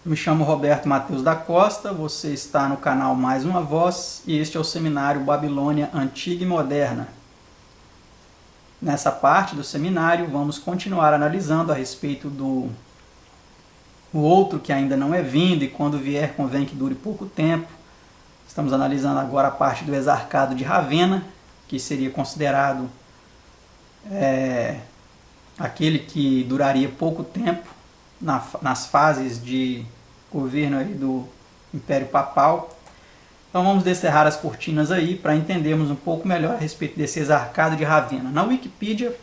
Me chamo Roberto Matheus da Costa, você está no canal Mais Uma Voz e este é o seminário Babilônia Antiga e Moderna. Nessa parte do seminário vamos continuar analisando a respeito do outro que ainda não é vindo e quando vier convém que dure pouco tempo. Estamos analisando agora a parte do exarcado de Ravenna, que seria considerado aquele que duraria pouco tempo nas fases de governo aí do Império Papal. Então vamos descerrar as cortinas aí para entendermos um pouco melhor a respeito desse exarcado de Ravenna. Na Wikipedia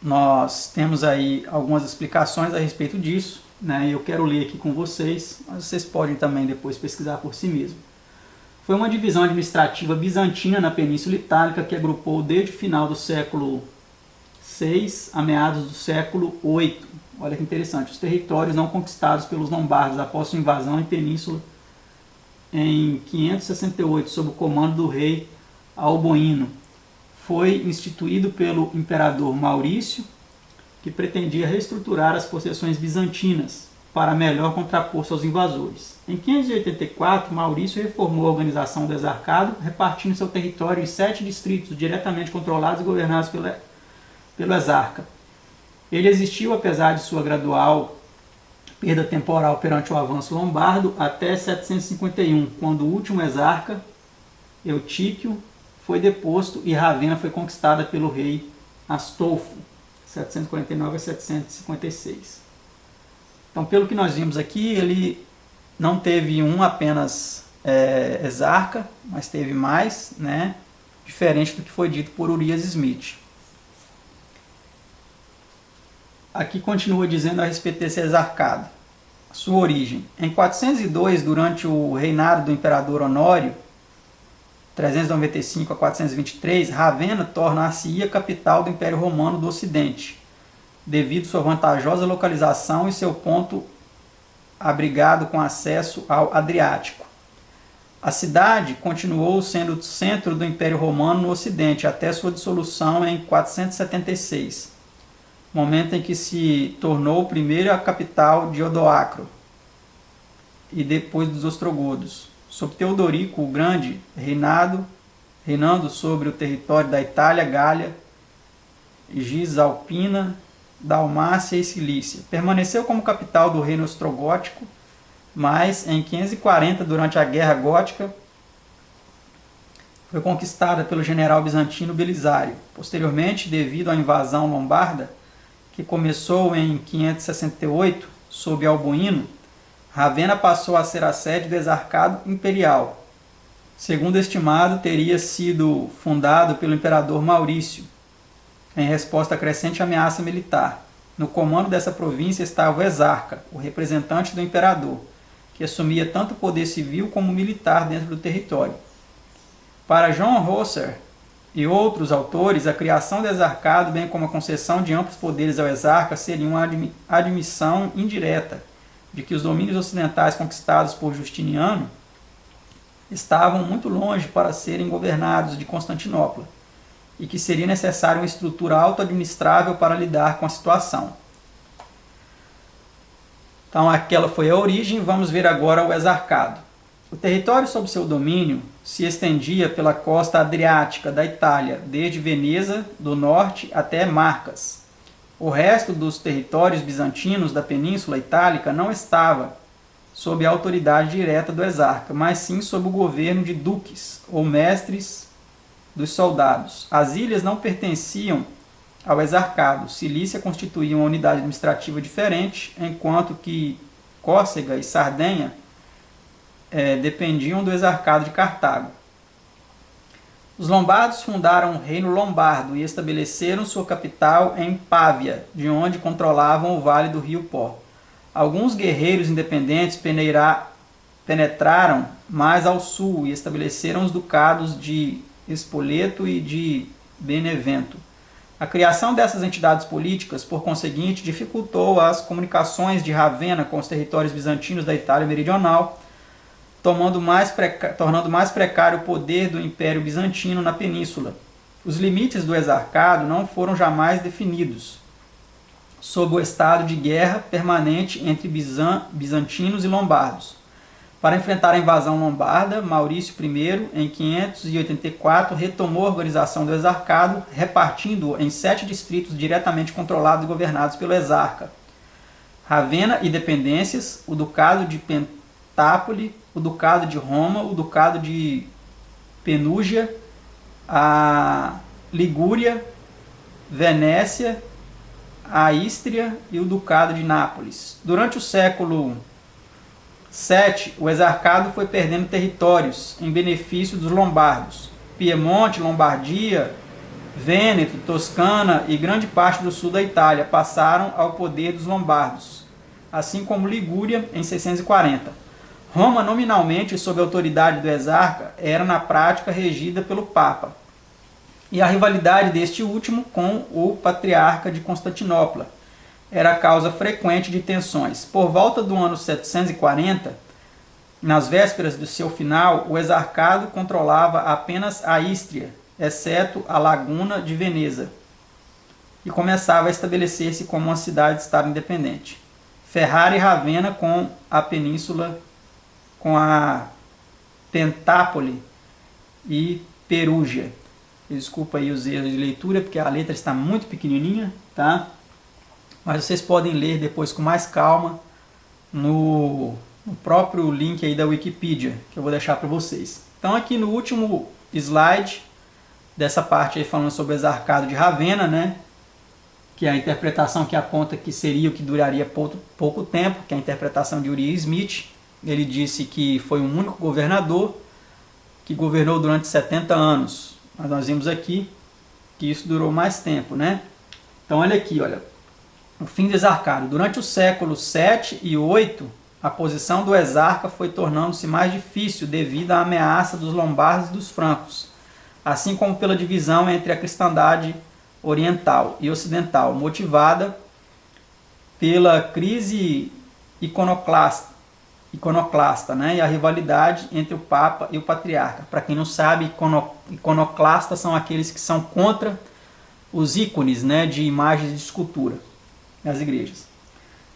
nós temos aí algumas explicações a respeito disso, né? Eu quero ler aqui com vocês, mas vocês podem também depois pesquisar por si mesmo. Foi uma divisão administrativa bizantina na Península Itálica que agrupou desde o final do século VI a meados do século VIII. Olha que interessante, os territórios não conquistados pelos lombardos após sua invasão em Península em 568, sob o comando do rei Alboino. Foi instituído pelo imperador Maurício, que pretendia reestruturar as possessões bizantinas para melhor contrapor-se aos invasores. Em 584, Maurício reformou a organização do exarcado, repartindo seu território em 7 distritos diretamente controlados e governados pelo exarca. Ele existiu, apesar de sua gradual perda temporal perante o avanço lombardo, até 751, quando o último exarca, Eutíquio, foi deposto e Ravenna foi conquistada pelo rei Astolfo, 749 a 756. Então, pelo que nós vimos aqui, ele não teve apenas exarca, mas teve mais, né? Diferente do que foi dito por Urias Smith. Aqui continua dizendo a respeito desse exarcado. Sua origem. Em 402, durante o reinado do imperador Honório, 395 a 423, Ravenna tornar-se a capital do Império Romano do Ocidente, devido sua vantajosa localização e seu ponto abrigado com acesso ao Adriático. A cidade continuou sendo o centro do Império Romano no Ocidente até sua dissolução em 476, momento em que se tornou primeiro a capital de Odoacro e depois dos ostrogodos. Sob Teodorico o Grande, reinando sobre o território da Itália, Gália, Cisalpina, Dalmácia e Cilícia. Permaneceu como capital do reino ostrogótico, mas em 540, durante a Guerra Gótica, foi conquistada pelo general bizantino Belisário. Posteriormente, devido à invasão lombarda, que começou em 568, sob Alboino, Ravenna passou a ser a sede do exarcado imperial. Segundo estimado, teria sido fundado pelo imperador Maurício, em resposta à crescente ameaça militar. No comando dessa província estava o exarca, o representante do imperador, que assumia tanto o poder civil como militar dentro do território. Para John Rosser e outros autores, a criação do exarcado, bem como a concessão de amplos poderes ao exarca, seria uma admissão indireta de que os domínios ocidentais conquistados por Justiniano estavam muito longe para serem governados de Constantinopla e que seria necessária uma estrutura auto-administrável para lidar com a situação. Então aquela foi a origem, vamos ver agora o exarcado. O território sob seu domínio se estendia pela costa adriática da Itália, desde Veneza do norte até Marcas. O resto dos territórios bizantinos da Península Itálica não estava sob a autoridade direta do exarca, mas sim sob o governo de duques, ou mestres dos soldados. As ilhas não pertenciam ao exarcado. Cilícia constituía uma unidade administrativa diferente, enquanto que Córcega e Sardenha dependiam do exarcado de Cartago. Os lombardos fundaram o reino lombardo e estabeleceram sua capital em Pávia, de onde controlavam o vale do rio Po. Alguns guerreiros independentes penetraram mais ao sul e estabeleceram os ducados de Spoleto e de Benevento. A criação dessas entidades políticas, por conseguinte, dificultou as comunicações de Ravenna com os territórios bizantinos da Itália meridional, tornando mais precário o poder do Império Bizantino na península. Os limites do exarcado não foram jamais definidos. sob o estado de guerra permanente entre bizantinos e lombardos. Para enfrentar a invasão lombarda, Maurício I, em 584, retomou a organização do exarcado, repartindo-o em 7 distritos diretamente controlados e governados pelo exarca: Ravenna e dependências, o ducado de Pentápole, o ducado de Roma, o ducado de Penúgia, a Ligúria, Venécia, a Ístria e o ducado de Nápoles. Durante o século VII, o exarcado foi perdendo territórios em benefício dos lombardos. Piemonte, Lombardia, Vêneto, Toscana e grande parte do sul da Itália passaram ao poder dos lombardos, assim como Ligúria em 640. Roma, nominalmente sob a autoridade do exarca, era na prática regida pelo Papa, e a rivalidade deste último com o patriarca de Constantinopla era causa frequente de tensões. Por volta do ano 740, nas vésperas do seu final, o exarcado controlava apenas a Ístria, exceto a laguna de Veneza, e começava a estabelecer-se como uma cidade-estado independente. Ferrara e Ravenna com a península, com a Pentápole e Perúgia. Desculpa aí os erros de leitura, porque a letra está muito pequenininha, tá? Mas vocês podem ler depois com mais calma no próprio link aí da Wikipedia, que eu vou deixar para vocês. Então aqui no último slide dessa parte aí falando sobre o exarcado de Ravenna, né? Que é a interpretação que aponta que seria o que duraria pouco tempo, que é a interpretação de Uriah Smith. Ele disse que foi um único governador que governou durante 70 anos. Mas nós vimos aqui que isso durou mais tempo, né? Então olha aqui, olha. O fim do exarcado. Durante os séculos 7 e 8, a posição do exarca foi tornando-se mais difícil devido à ameaça dos lombardos e dos francos, assim como pela divisão entre a cristandade oriental e ocidental, motivada pela crise iconoclasta, né? E a rivalidade entre o Papa e o Patriarca. Para quem não sabe, iconoclastas são aqueles que são contra os ícones, né, de imagens de escultura nas igrejas.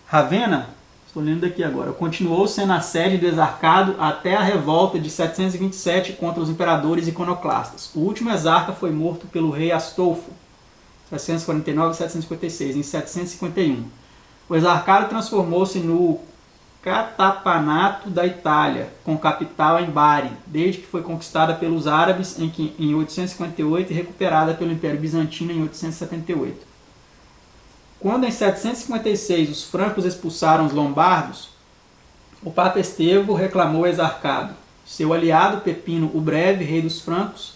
Ravenna, estou lendo aqui agora, continuou sendo a sede do exarcado até a revolta de 727 contra os imperadores iconoclastas. O último exarca foi morto pelo rei Astolfo, 749 e 756, em 751. O exarcado transformou-se no catapanato da Itália, com capital em Bari, desde que foi conquistada pelos árabes em 858 e recuperada pelo Império Bizantino em 878. Quando em 756 os francos expulsaram os lombardos, o Papa Estevão reclamou o exarcado. Seu aliado Pepino o Breve, rei dos francos,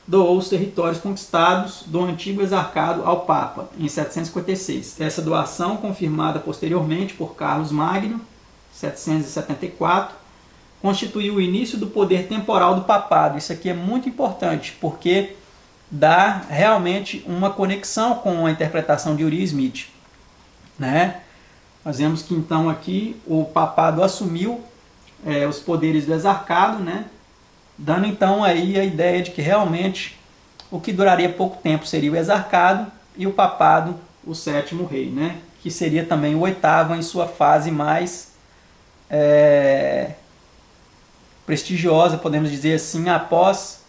doou os territórios conquistados do antigo exarcado ao Papa, em 756. Essa doação, confirmada posteriormente por Carlos Magno, 774, constituiu o início do poder temporal do papado. Isso aqui é muito importante, porque dá realmente uma conexão com a interpretação de Uriah Smith, né? Nós vemos que então aqui o papado assumiu os poderes do exarcado, né? Dando então aí a ideia de que realmente o que duraria pouco tempo seria o exarcado e o papado, o sétimo rei, né? Que seria também o oitavo em sua fase mais prestigiosa, podemos dizer assim, após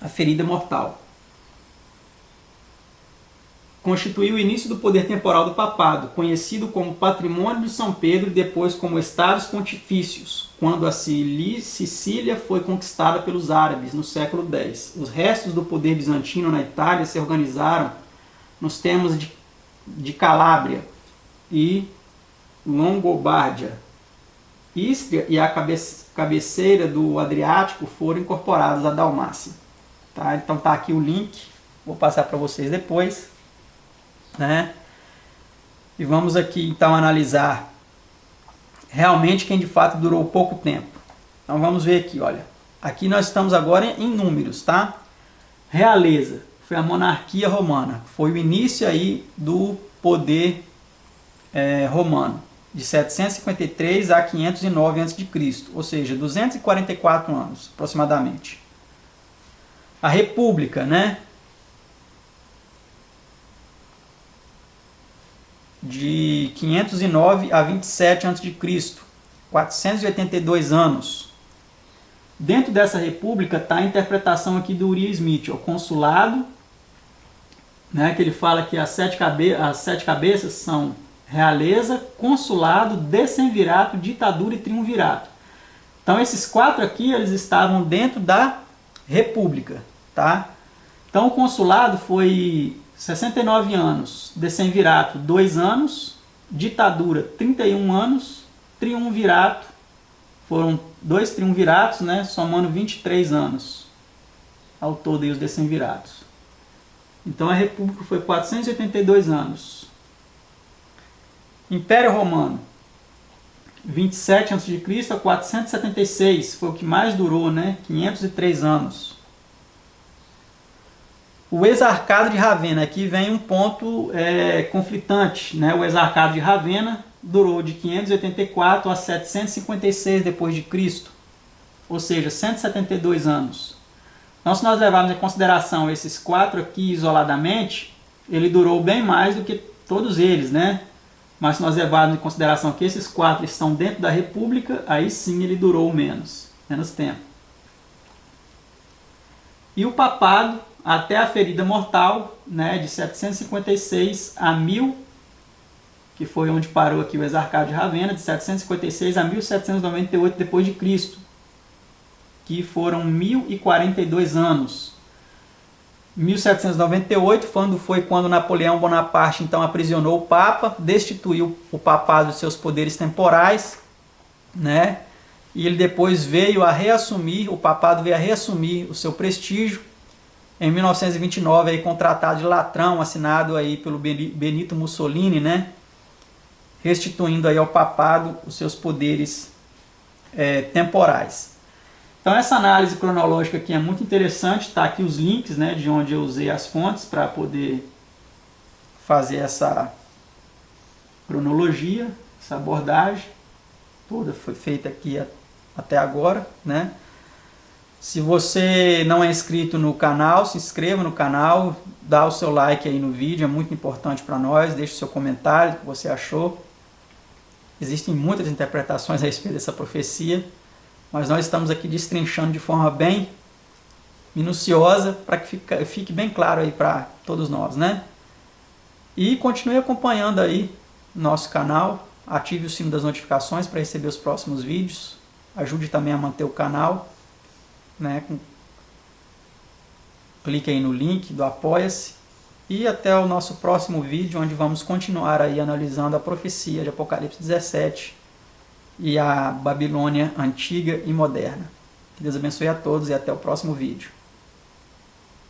a ferida mortal. Constituiu o início do poder temporal do papado, conhecido como Patrimônio de São Pedro e depois como Estados Pontifícios, quando a Sicília foi conquistada pelos árabes no século X. Os restos do poder bizantino na Itália se organizaram nos termos de Calábria e Longobardia. Ístria e a cabeceira do Adriático foram incorporados à Dalmácia. Tá? Então está aqui o link, vou passar para vocês depois. Né? E vamos aqui então analisar realmente quem de fato durou pouco tempo. Então vamos ver aqui, olha. Aqui nós estamos agora em números, tá? Realeza foi a monarquia romana, foi o início aí do poder romano, de 753 a 509 a.C., ou seja, 244 anos aproximadamente. A república, né? de 509 a 27 a.C., 482 anos. Dentro dessa república está a interpretação aqui do Uriah Smith, o consulado, né, que ele fala que as sete cabeças são realeza, consulado, decemvirato, ditadura e triunvirato. Então esses 4 aqui, eles estavam dentro da república, tá? Então o consulado foi 69 anos, decemvirato 2 anos, ditadura 31 anos, triunvirato, foram 2 triunviratos, né, somando 23 anos ao todo aí os decemviratos. Então a república foi 482 anos. Império Romano, 27 a.C. a 476, foi o que mais durou, né? 503 anos. O exarcado de Ravenna, aqui vem um ponto conflitante, né? O exarcado de Ravenna durou de 584 a 756 depois de Cristo, ou seja, 172 anos. Então, se nós levarmos em consideração esses 4 aqui isoladamente, ele durou bem mais do que todos eles, né? Mas se nós levarmos em consideração que esses 4 estão dentro da república, aí sim ele durou menos tempo. E o papado, até a ferida mortal, né, de 756 a 1000, que foi onde parou aqui o exarcado de Ravenna, de 756 a 1798 depois de Cristo, que foram 1042 anos. 1798 foi quando Napoleão Bonaparte então aprisionou o Papa, destituiu o papado de seus poderes temporais, né? E ele depois o papado veio a reassumir o seu prestígio em 1929 aí, com o Tratado de Latrão, assinado aí pelo Benito Mussolini, né? Restituindo aí ao papado os seus poderes temporais. Então essa análise cronológica aqui é muito interessante, está aqui os links, né, de onde eu usei as fontes para poder fazer essa cronologia, essa abordagem, toda foi feita aqui até agora, né? Se você não é inscrito no canal, se inscreva no canal, dá o seu like aí no vídeo, é muito importante para nós, deixe o seu comentário, o que você achou. Existem muitas interpretações a respeito dessa profecia, mas nós estamos aqui destrinchando de forma bem minuciosa para que fique bem claro aí para todos nós, né? E continue acompanhando aí nosso canal, ative o sino das notificações para receber os próximos vídeos, ajude também a manter o canal, né? Clique aí no link do Apoia-se e até o nosso próximo vídeo, onde vamos continuar aí analisando a profecia de Apocalipse 17 e a Babilônia antiga e moderna. Que Deus abençoe a todos e até o próximo vídeo.